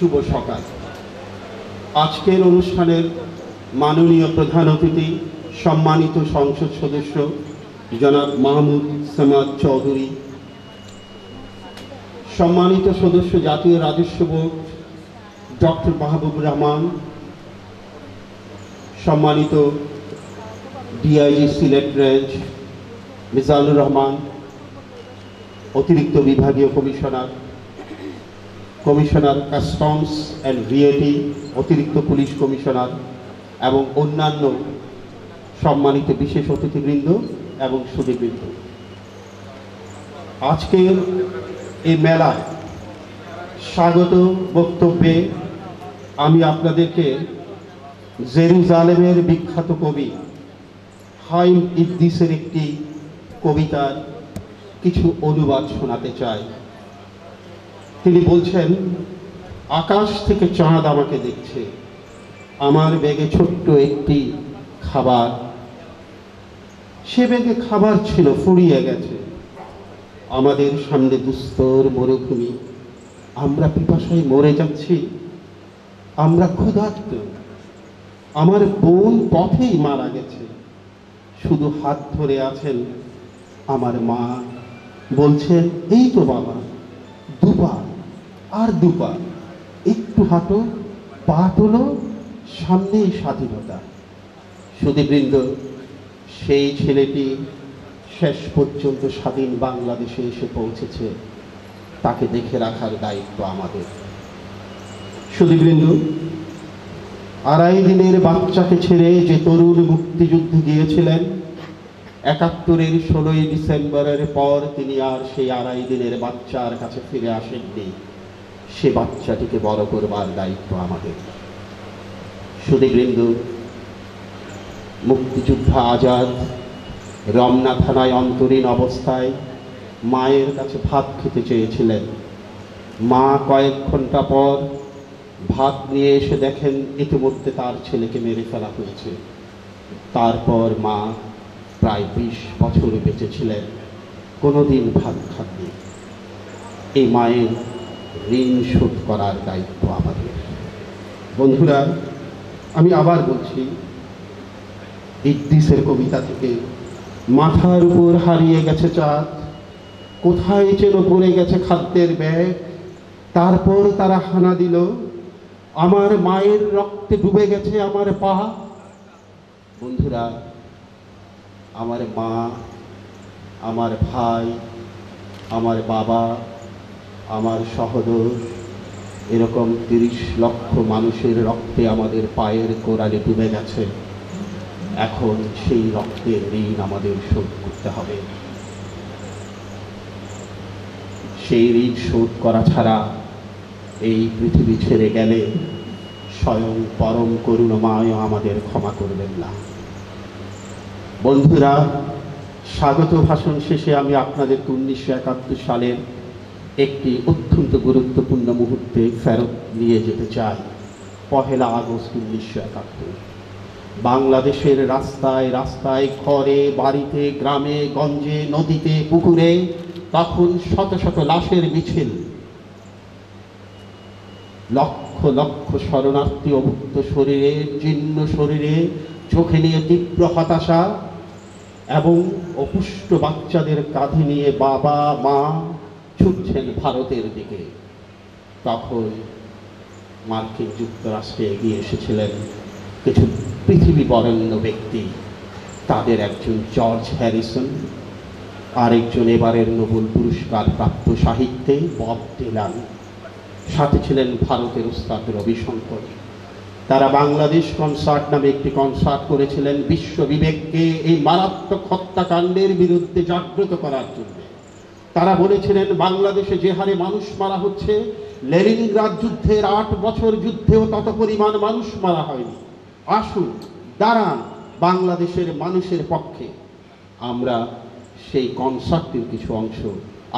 শুভ সকাল। আজকের অনুষ্ঠানের মাননীয় প্রধান অতিথি সম্মানিত সংসদ সদস্য জনাব মাহমুদ সামাদ চৌধুরী, সম্মানিত সদস্য জাতীয় রাজস্ব বোর্ড ডক্টর মাহবুবুর রহমান, সম্মানিত ডিআইজি সিলেট রেঞ্জ মিজানুর রহমান, অতিরিক্ত বিভাগীয় কমিশনার কাস্টমস অ্যান্ড ভিএটি, অতিরিক্ত পুলিশ কমিশনার এবং অন্যান্য সম্মানিত বিশেষ অতিথিবৃন্দ এবং সুধীবৃন্দ, আজকের এই মেলায় স্বাগত বক্তব্যে আমি আপনাদেরকে জেরুজালেমের বিখ্যাত কবি হাইম ইদ্দিসের একটি কবিতার কিছু অনুবাদ শোনাতে চাই। তিনি বলছেন, আকাশ থেকে চাঁদ আমাকে দেখছে, আমার ব্যাগে ছোট্ট একটি খাবার, সে ব্যাগে খাবার ছিল ফুরিয়ে গেছে, আমাদের সামনে দুস্তর মরুভূমি, আমরা পিপাসায় মরে যাচ্ছি, আমরা ক্ষুধার্ত, আমার বোন পথেই মারা গেছে, শুধু হাত ধরে আছেন আমার মা, বলছেন এই তো বাবা, দুপা আর দুপা, একটু হাঁটো, পা তোলো, সামনেই স্বাধীনতা। সুধীবৃন্দ, সেই ছেলেটি শেষ পর্যন্ত স্বাধীন বাংলাদেশে এসে পৌঁছেছে, তাকে দেখে রাখার দায়িত্ব আমাদের। সুধীবৃন্দ, 2.5 দিনের বাচ্চাকে ছেড়ে যে তরুণ মুক্তিযুদ্ধে গিয়েছিলেন, 71-এর 16ই ডিসেম্বরের পর তিনি আর সেই 2.5 দিনের বাচ্চার কাছে ফিরে আসেননি। সে বাচ্চাটিকে বড় করবার দায়িত্ব আমাদের। সুধীবৃন্দ, মুক্তিযুদ্ধ আজাদ রমনা থানায় অন্তরীণ অবস্থায় মায়ের কাছে ভাত খেতে চেয়েছিলেন। মা কয়েক ঘন্টা পর ভাত নিয়ে এসে দেখেন ইতিমধ্যে তার ছেলেকে মেরে ফেলা হয়েছে। তারপর মা প্রায় 20 বছর বেঁচেছিলেন, কোনোদিন ভাত খাননি। এই মায়ের ঋণ শোধ করার দায়িত্ব আমাদের। বন্ধুরা, আমি আবার বলছি, ইদ্দিসের কবিতা থেকে, মাথার উপর হারিয়ে গেছে চাঁদ, কোথায় যেন পড়ে গেছে খাদ্যের ব্যাগ, তারপর তারা হানা দিল, আমার মায়ের রক্তে ডুবে গেছে আমার পা। বন্ধুরা, আমার মা, আমার ভাই, আমার বাবা, আমার সহোদর, এরকম 30 লক্ষ মানুষের রক্তে আমাদের পায়ের কোরালে ডুবে গেছে। এখন সেই রক্তের ঋণ আমাদের শোধ করতে হবে। সেই ঋণ শোধ করা ছাড়া এই পৃথিবী ছেড়ে গেলে স্বয়ং পরম করুণাময় আমাদের ক্ষমা করবেন না। বন্ধুরা, স্বাগত ভাষণ শেষে আমি আপনাদেরকে 1971 সালের একটি অত্যন্ত গুরুত্বপূর্ণ মুহূর্তে ফেরত নিয়ে যেতে চাই। 1 আগস্ট 1971, বাংলাদেশের রাস্তায় রাস্তায়, ঘরে বাড়িতে, গ্রামে গঞ্জে, নদীতে পুকুরে তখন শত শত লাশের মিছিল, লক্ষ লক্ষ শরণার্থী অভুক্ত শরীরে, জীর্ণ শরীরে, চোখে নিয়ে তীব্র হতাশা এবং অপুষ্ট বাচ্চাদের কাঁধে নিয়ে বাবা মা ছুটছেন ভারতের দিকে। তখন মার্কিন যুক্তরাষ্ট্রে এগিয়ে এসেছিলেন কিছু পৃথিবী বরেণ্য ব্যক্তি। তাদের একজন জর্জ হ্যারিসন, আরেকজন এবারের নোবেল পুরস্কার প্রাপ্ত সাহিত্যে বব ডিলান, সাথে ছিলেন ভারতের ওস্তাদ রবিশঙ্কর। তারা বাংলাদেশ কনসার্ট নামে একটি কনসার্ট করেছিলেন বিশ্ব বিবেককে এই মারাত্মক হত্যাকাণ্ডের বিরুদ্ধে জাগ্রত করার জন্য। তারা বলেছিলেন, বাংলাদেশে যে হারে মানুষ মারা হচ্ছে, লেনিনগ্রাদ যুদ্ধের 8 বছর যুদ্ধেও তত পরিমাণ মানুষ মারা হয়নি। আসুন, দাঁড়ান, বাংলাদেশের মানুষের পক্ষে। আমরা সেই কনসার্টের কিছু অংশ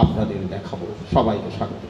আপনাদের দেখাবো। সবাইকে স্বাগত।